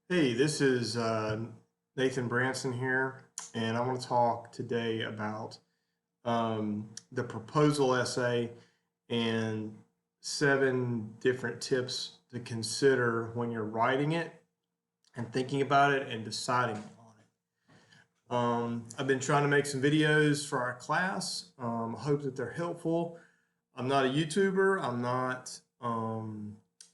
Hey, this is Nathan Branson here, and I want to talk today about the proposal essay and 7 different tips to consider when you're writing it and thinking about it and deciding on it. I've been trying to make some videos for our class. I hope that they're helpful. I'm not a YouTuber. I'm not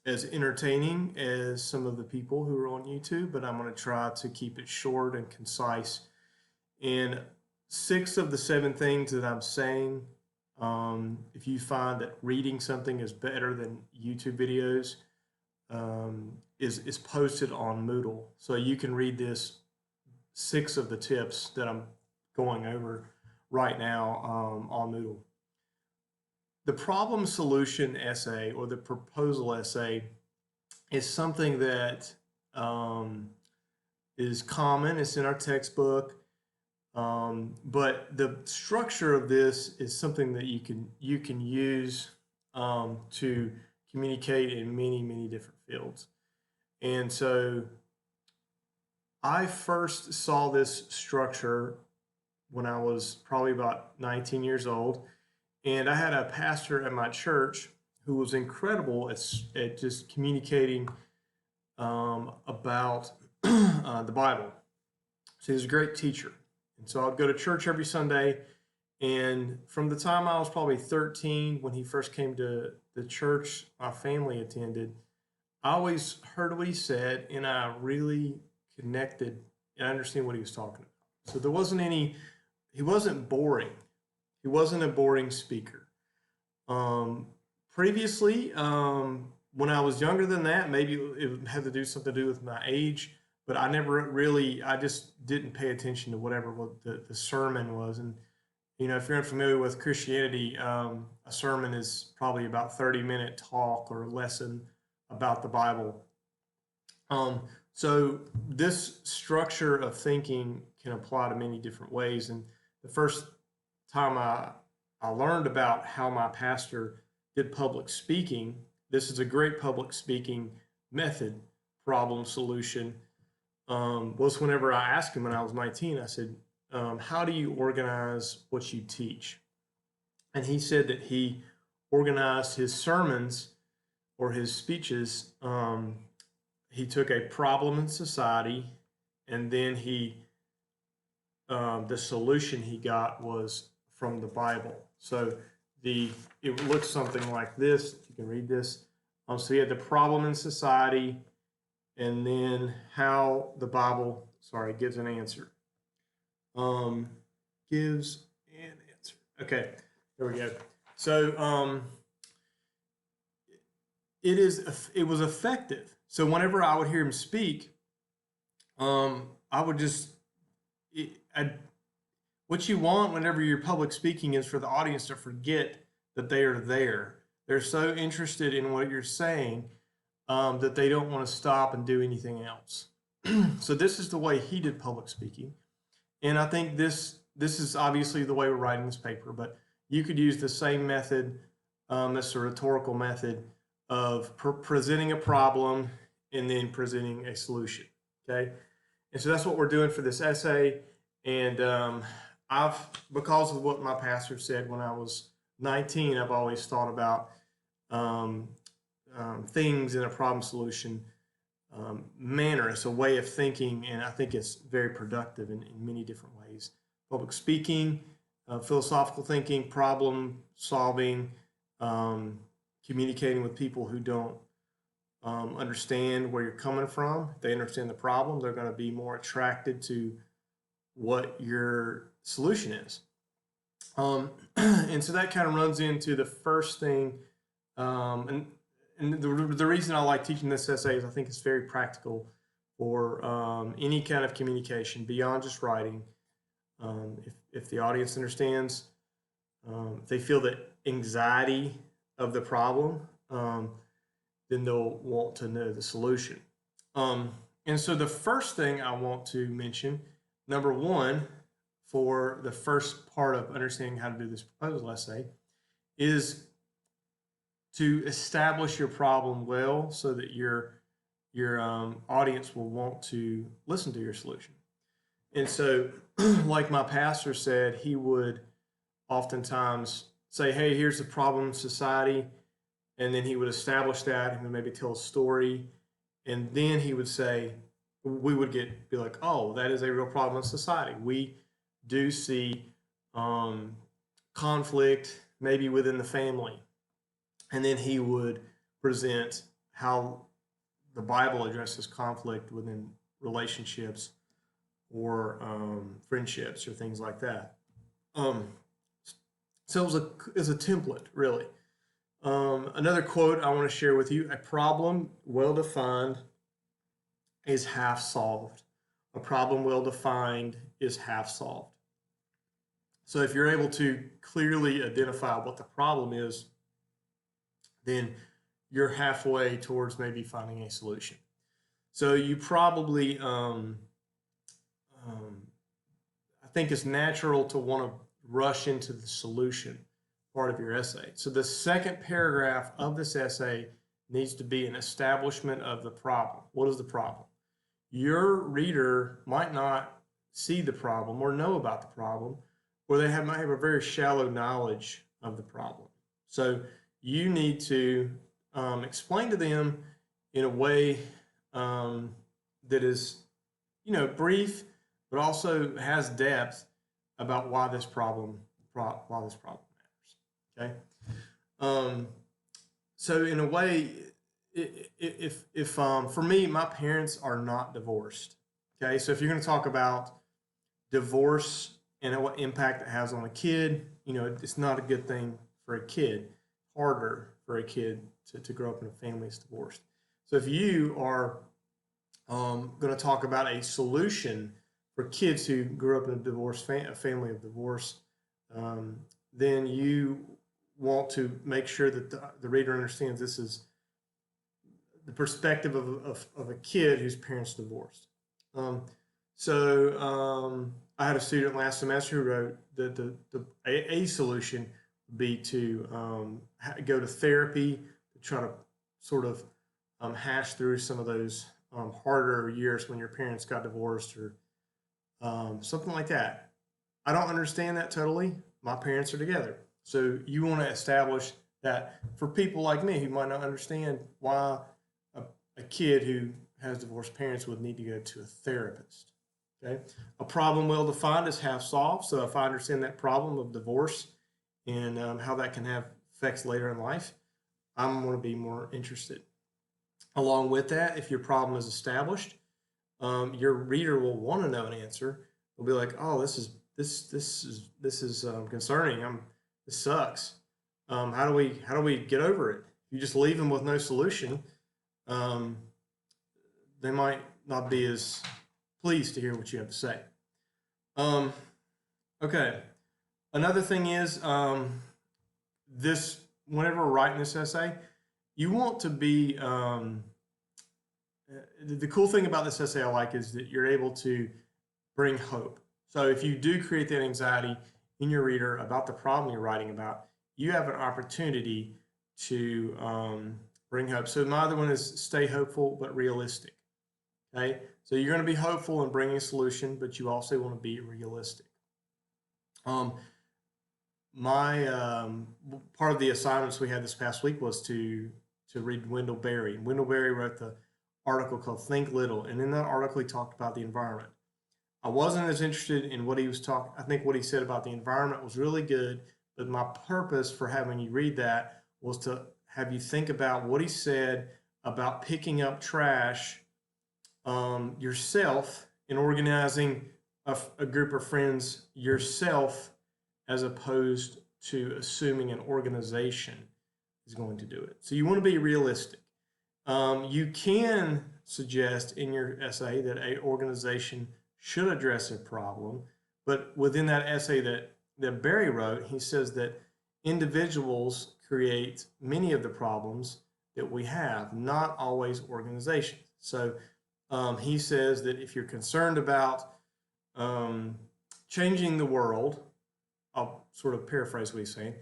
as entertaining as some of the people who are on YouTube, but I'm going to try to keep it short and concise. And 6 of the 7 things that I'm saying, if you find that reading something is better than YouTube videos, is posted on Moodle. So you can read this 6 of the tips that I'm going over right now on Moodle. The problem solution essay or the proposal essay is something that is common. It's in our textbook, but the structure of this is something that you can use to communicate in many different fields. And so I first saw this structure when I was probably about 19 years old. And I had a pastor at my church who was incredible at just communicating about the Bible. So he was a great teacher. And so I'd go to church every Sunday. And from the time I was probably 13, when he first came to the church my family attended, I always heard what he said, and I really connected and understand what he was talking about. So there wasn't he wasn't boring. He wasn't a boring speaker. Previously, when I was younger than that, maybe it had something to do with my age, but I just didn't pay attention to whatever the sermon was. And, if you're unfamiliar with Christianity, a sermon is probably about 30-minute talk or lesson about the Bible. So this structure of thinking can apply to many different ways. And the first time I learned about how my pastor did public speaking, this is a great public speaking method, problem solution, was whenever I asked him when I was 19, I said, how do you organize what you teach? And he said that he organized his sermons or his speeches. He took a problem in society, and then the solution he got was from the Bible. So it looks something like this. If you can read this. So he had the problem in society, and then how the Bible, gives an answer. Gives an answer. Okay, there we go. So it was effective. So whenever I would hear him speak, I would just what you want whenever you're public speaking is for the audience to forget that they are there. They're so interested in what you're saying that they don't want to stop and do anything else. So this is the way he did public speaking. And I think this is obviously the way we're writing this paper, but you could use the same method, this rhetorical method of presenting a problem and then presenting a solution, okay? And so that's what we're doing for this essay. And because of what my pastor said when I was 19, I've always thought about things in a problem solution manner. It's a way of thinking, and I think it's very productive in many different ways. Public speaking, philosophical thinking, problem solving, communicating with people who don't understand where you're coming from. If they understand the problem, they're going to be more attracted to what your solution is. And so that kind of runs into the first thing. And the reason I like teaching this essay is I think it's very practical for any kind of communication beyond just writing. If the audience understands, if they feel the anxiety of the problem, then they'll want to know the solution. And so the first thing I want to mention, number one, for the first part of understanding how to do this proposal essay, is to establish your problem well so that you're your audience will want to listen to your solution. And so, like my pastor said, he would oftentimes say, "Hey, here's the problem in society," and then he would establish that, and then maybe tell a story, and then he would say, we would be like, "Oh, that is a real problem in society. We do see um, conflict, maybe within the family," and then he would present how the Bible addresses conflict within relationships or friendships or things like that. Um, so it was a template, really. Another quote I want to share with you: "A problem well defined is half solved. A problem well defined is half solved." So if you're able to clearly identify what the problem is, then you're halfway towards maybe finding a solution. So you probably, I think it's natural to want to rush into the solution part of your essay. So the second paragraph of this essay needs to be an establishment of the problem. What is the problem? Your reader might not see the problem or know about the problem, or they might have a very shallow knowledge of the problem. So you need to explain to them in a way that is, brief, but also has depth about why this problem matters. Okay. So in a way, if for me, my parents are not divorced. Okay. So if you're going to talk about divorce and what impact it has on a kid, it's not a good thing for a kid. Harder for a kid to grow up in a family that's divorced. So if you are going to talk about a solution for kids who grew up in a family of divorce, then you want to make sure that the reader understands this is the perspective of a kid whose parents divorced. I had a student last semester who wrote that a solution would be to go to therapy to try to sort of hash through some of those harder years when your parents got divorced or something like that. I don't understand that totally. My parents are together. So you want to establish that for people like me who might not understand why a kid who has divorced parents would need to go to a therapist. Okay. A problem well defined is half solved. So if I understand that problem of divorce and how that can have effects later in life, I'm going to be more interested. Along with that, if your problem is established, your reader will want to know an answer. They'll be like, "Oh, this is concerning. This sucks. How do we get over it?" If you just leave them with no solution, they might not be as pleased to hear what you have to say. Okay. Another thing is whenever writing this essay, you want to be the cool thing about this essay I like is that you're able to bring hope. So if you do create that anxiety in your reader about the problem you're writing about, you have an opportunity to bring hope. So my other one is stay hopeful but realistic. Okay, so you're going to be hopeful and bring a solution, but you also want to be realistic. My part of the assignments we had this past week was to read Wendell Berry. Wendell Berry wrote the article called "Think Little," and in that article he talked about the environment. I wasn't as interested in what he was talking. I think what he said about the environment was really good, but my purpose for having you read that was to have you think about what he said about picking up trash yourself and organizing a group of friends yourself, as opposed to assuming an organization is going to do it. So you want to be realistic. You can suggest in your essay that an organization should address a problem, but within that essay that Barry wrote, he says that individuals create many of the problems that we have, not always organizations. So he says that if you're concerned about changing the world, I'll sort of paraphrase what he's saying,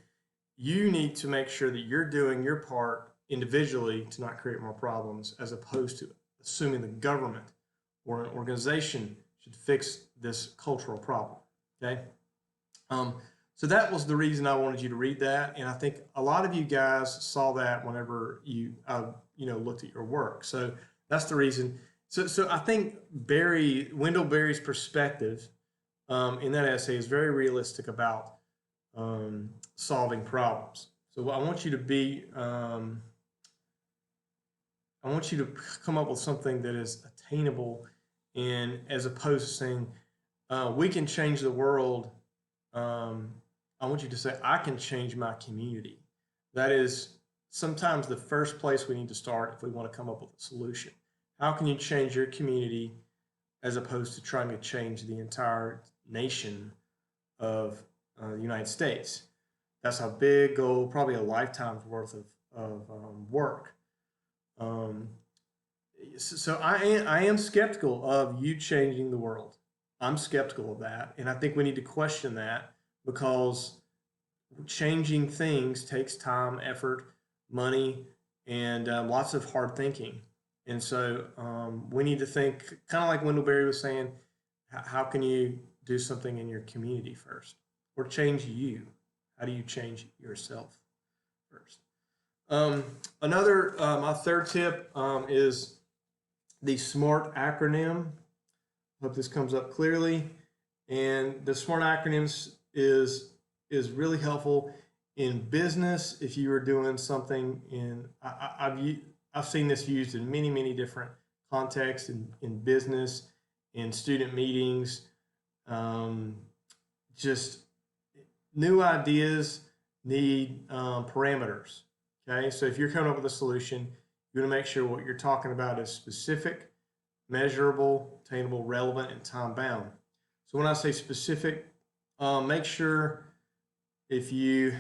you need to make sure that you're doing your part individually to not create more problems as opposed to assuming the government or an organization should fix this cultural problem. Okay. So that was the reason I wanted you to read that, and I think a lot of you guys saw that whenever you looked at your work. So that's the reason. So I think Wendell Berry's perspective in that essay is very realistic about solving problems. So I want you to come up with something that is attainable, and as opposed to saying we can change the world. I want you to say, I can change my community. That is sometimes the first place we need to start if we want to come up with a solution. How can you change your community as opposed to trying to change the entire nation of the United States? That's a big goal, probably a lifetime's worth of work. So I am skeptical of you changing the world. I'm skeptical of that, and I think we need to question that, because changing things takes time, effort, money, and lots of hard thinking. And so we need to think, kind of like Wendell Berry was saying, how can you do something in your community first, or change you? How do you change yourself first? My third tip is the SMART acronym. Hope this comes up clearly. And the SMART acronyms is really helpful in business. If you are doing something I've seen this used in many different contexts, in business, in student meetings. Just new ideas need parameters. Okay, so if you're coming up with a solution, you want to make sure what you're talking about is specific, measurable, attainable, relevant, and time bound. So when I say specific, make sure if you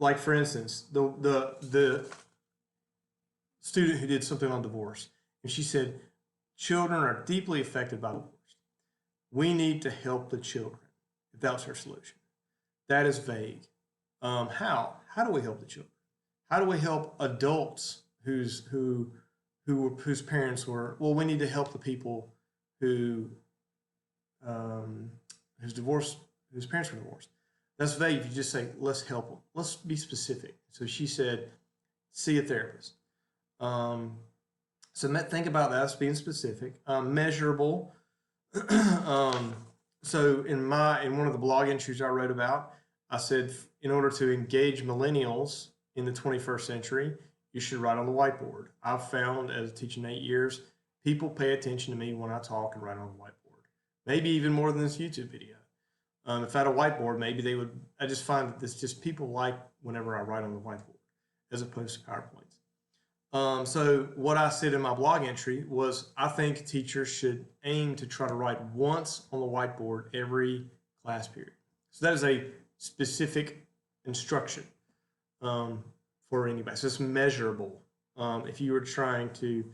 like, for instance, the student who did something on divorce, and she said, children are deeply affected by divorce. We need to help the children. If that was her solution, that is vague. How do we help the children? How do we help adults whose parents were? Well, we need to help the people whose parents were divorced. That's vague. If you just say, let's help them. Let's be specific. So she said, see a therapist. So think about that as being specific. Measurable. So in one of the blog entries I wrote about, I said, in order to engage millennials in the 21st century, you should write on the whiteboard. I've found, as teaching 8 years, people pay attention to me when I talk and write on the whiteboard. Maybe even more than this YouTube video. If I had a whiteboard, maybe they would. I just find that this just people like whenever I write on the whiteboard, as opposed to PowerPoints. So what I said in my blog entry was, I think teachers should aim to try to write once on the whiteboard every class period. So that is a specific instruction for anybody. So it's measurable. If you were trying to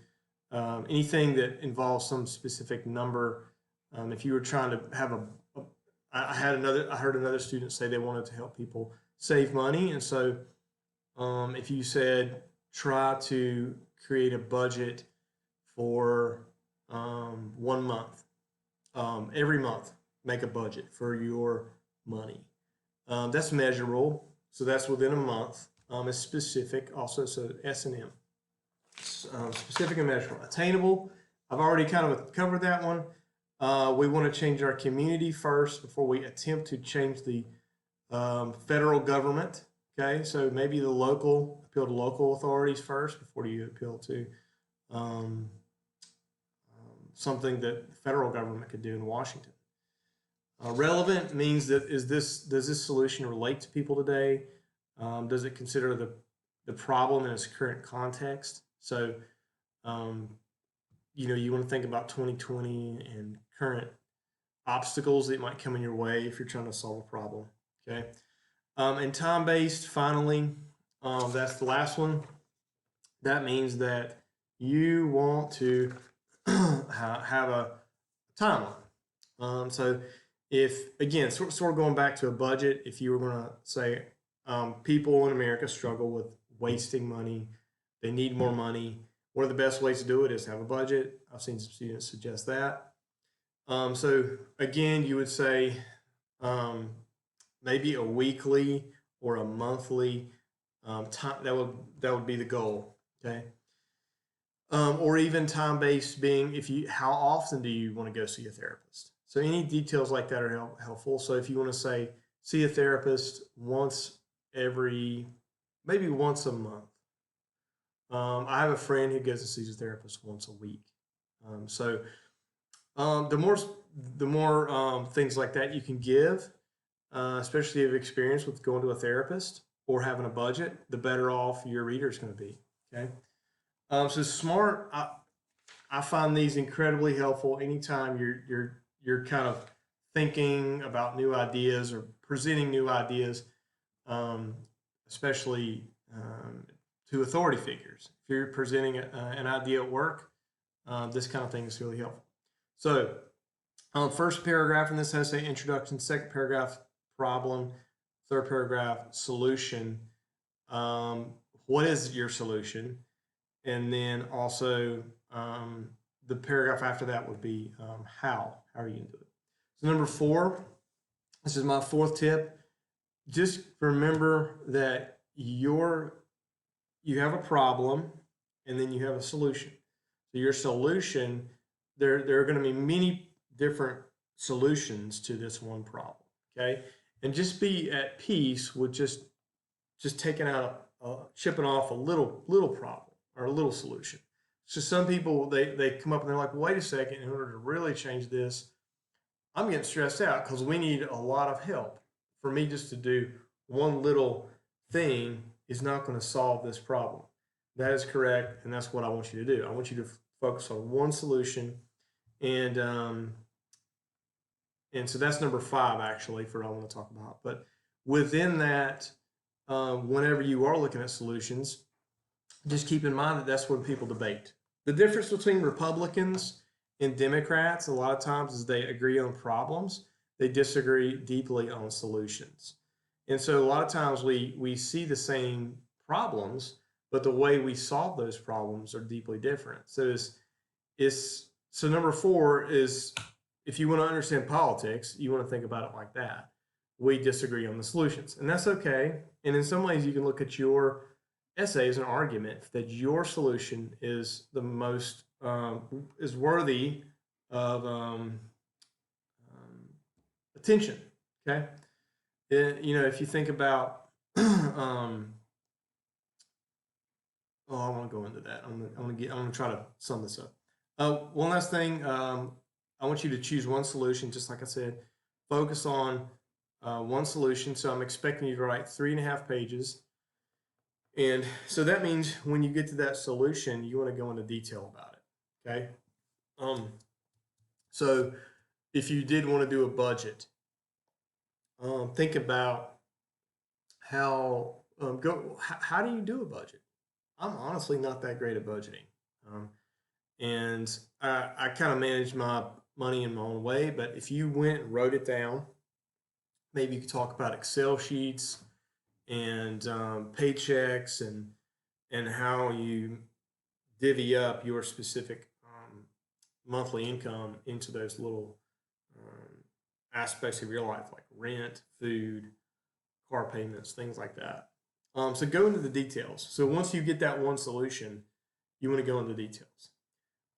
anything that involves some specific number, if you were trying to have I heard another student say they wanted to help people save money, and so if you said, try to create a budget for 1 month, every month make a budget for your money. That's measurable, so that's within a month. It's specific also, so S&M, specific and measurable. Attainable, I've already kind of covered that one. We want to change our community first before we attempt to change the federal government. Okay, so maybe appeal to local authorities first before you appeal to something that the federal government could do in Washington. Relevant means that does this solution relate to people today? Does it consider the problem in its current context? So you want to think about 2020 and current obstacles that might come in your way if you're trying to solve a problem. Okay, and time-based, finally, that's the last one. That means that you want to have a timeline. So if, again, sort of going back to a budget, if you were going to say people in America struggle with wasting money, they need more money, One of the best ways to do it is have a budget. I've seen some students suggest that. So again, you would say um, maybe a weekly or a monthly time. That would be the goal. Okay. Or even time based being how often do you want to go see a therapist? So any details like that are helpful. So if you want to say see a therapist maybe once a month. I have a friend who goes and sees a therapist once a week. So the more things like that you can give, especially if you have experience with going to a therapist or having a budget, the better off your reader is going to be. Okay. So SMART, I find these incredibly helpful anytime you're kind of thinking about new ideas or presenting new ideas, um, especially to authority figures. If you're presenting an idea at work, this kind of thing is really helpful. So, first paragraph in this essay, introduction. Second paragraph, problem. Third paragraph, solution. What is your solution? And then also the paragraph after that would be how. How are you going to do it? So number 4, this is my 4th tip. Just remember that you have a problem and then you have a solution. So your solution, there are going to be many different solutions to this one problem. Okay, and just be at peace with just taking out chipping off a little problem or a little solution. So some people they come up and they're like, wait a second, in order to really change this, I'm getting stressed out because we need a lot of help. For me just to do one little thing is not going to solve this problem. That is correct, and that's what I want you to do. I want you to focus on one solution, and so that's number 5 actually for what I want to talk about. But within that, whenever you are looking at solutions, just keep in mind that that's when people debate. The difference between Republicans and Democrats a lot of times is they agree on problems, they disagree deeply on solutions. And so a lot of times we see the same problems, but the way we solve those problems are deeply different. So number 4 is, if you want to understand politics, you want to think about it like that. We disagree on the solutions, and that's okay. And in some ways, you can look at your essay as an argument that your solution is the most is worthy of attention. Okay, if you think about, I want to go into that. I'm gonna try to sum this up. One last thing, I want you to choose one solution. Just like I said, focus on one solution. So I'm expecting you to write 3.5 pages. And so that means when you get to that solution, you want to go into detail about it. Okay. So if you did want to do a budget, think about how do you do a budget? I'm honestly not that great at budgeting. And I kind of manage my money in my own way. But if you went and wrote it down, maybe you could talk about Excel sheets and paychecks and how you divvy up your specific monthly income into those little aspects of your life, like rent, food, car payments, things like that. So go into the details. So once you get that one solution, you want to go into details.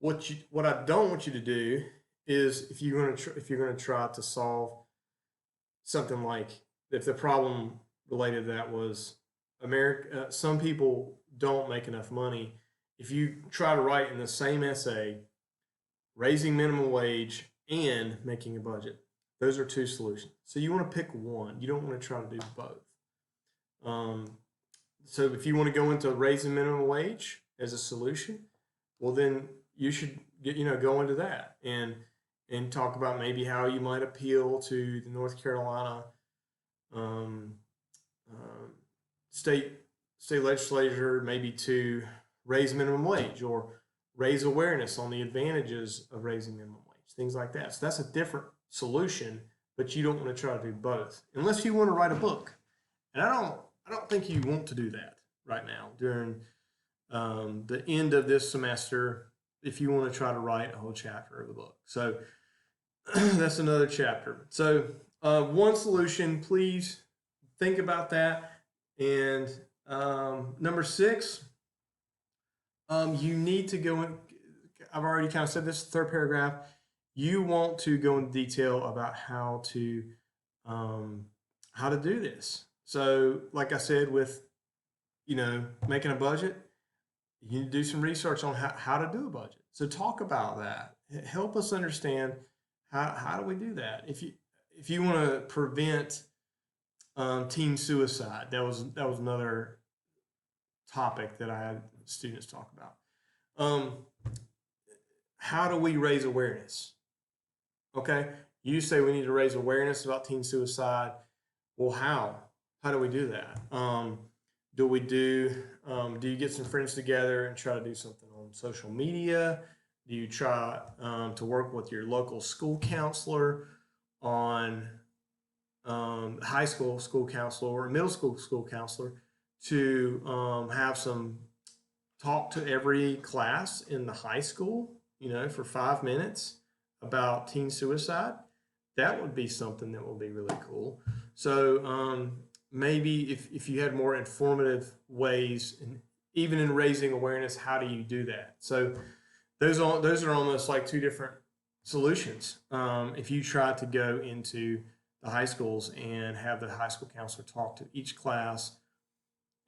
What I don't want you to do is, if you're going to try to solve something like, if the problem related to that was America, some people don't make enough money. If you try to write in the same essay raising minimum wage and making a budget, those are 2 solutions. So you want to pick one. You don't want to try to do both. So if you want to go into raising minimum wage as a solution, well then you should go into that and talk about maybe how you might appeal to the North Carolina state legislature, maybe to raise minimum wage or raise awareness on the advantages of raising minimum wage, things like that. So that's a different solution, but you don't want to try to do both unless you want to write a book. And I don't think you want to do that right now during the end of this semester if you want to try to write a whole chapter of the book. So that's another chapter. So one solution, please think about that. And number 6, you need to go in. I've already kind of said this, third paragraph. You want to go into detail about how to do this. So, like I said, with making a budget, you need to do some research on how to do a budget. So, talk about that. Help us understand how do we do that. If you want to prevent teen suicide, that was another topic that I had students talk about. How do we raise awareness? Okay, you say we need to raise awareness about teen suicide. Well, how? How do we do that? Do you get some friends together and try to do something on social media? Do you try to work with your local school counselor on high school counselor or middle school counselor to have some talk to every class in the high school, for 5 minutes about teen suicide? That would be something that will be really cool. So maybe if you had more informative ways, and even in raising awareness, how do you do that? So those are almost like 2 different solutions. If you try to go into the high schools and have the high school counselor talk to each class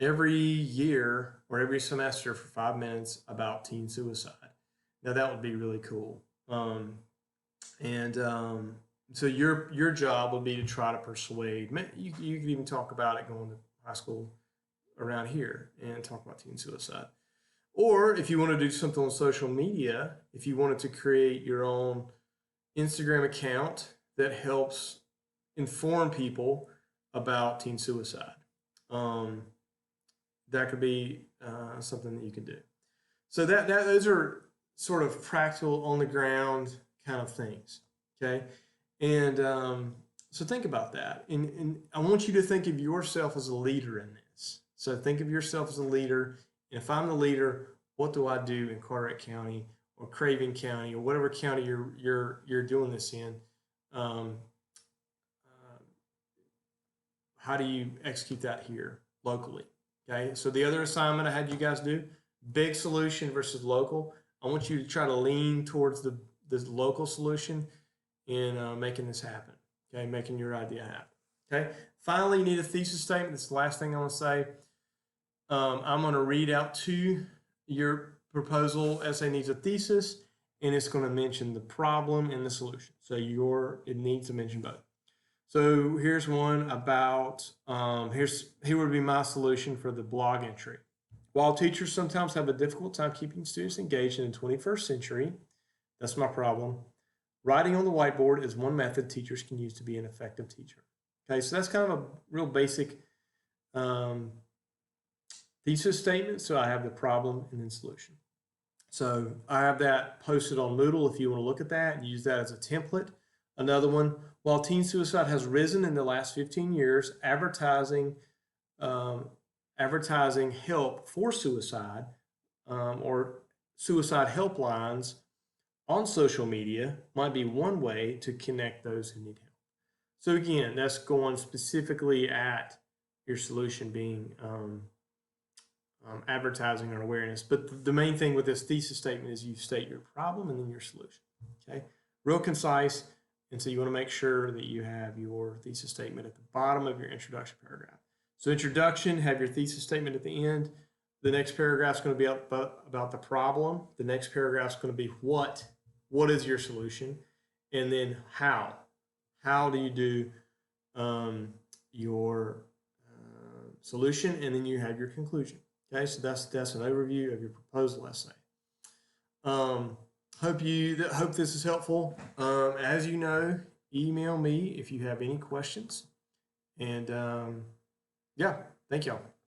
every year or every semester for 5 minutes about teen suicide. Now that would be really cool. So your job would be to try to persuade. You could even talk about it going to high school around here and talk about teen suicide. Or if you want to do something on social media, if you wanted to create your own Instagram account that helps inform people about teen suicide, that could be something that you could do. So those are sort of practical, on the ground kind of things. Okay, and so think about that. And I want you to think of yourself as a leader in this. So think of yourself as a leader. And if I'm the leader, what do I do in Carteret County or Craven County or whatever county you're doing this in? How do you execute that here locally? Okay, so the other assignment I had you guys do, big solution versus local. I want you to try to lean towards the local solution in making this happen. Okay, making your idea happen. Okay, finally, you need a thesis statement. That's the last thing I want to say. I'm going to read out to your proposal essay needs a thesis, and it's going to mention the problem and the solution. So it needs to mention both. So here's one about, here would be my solution for the blog entry. While teachers sometimes have a difficult time keeping students engaged in the 21st century, that's my problem. Writing on the whiteboard is one method teachers can use to be an effective teacher. Okay, so that's kind of a real basic thesis statement. So I have the problem and then solution. So I have that posted on Moodle if you want to look at that and use that as a template. Another one, while teen suicide has risen in the last 15 years, advertising help for suicide or suicide helplines on social media might be one way to connect those who need help. So again, that's going specifically at your solution being advertising or awareness. But the main thing with this thesis statement is you state your problem and then your solution. Okay, real concise. And so you want to make sure that you have your thesis statement at the bottom of your introduction paragraph. So introduction, have your thesis statement at the end. The next paragraph is going to be about the problem. The next paragraph is going to be what is your solution, and then how. How do you do your solution, and then you have your conclusion. Okay, so that's an overview of your proposal essay. Hope this is helpful. As you know, email me if you have any questions. And yeah, thank y'all.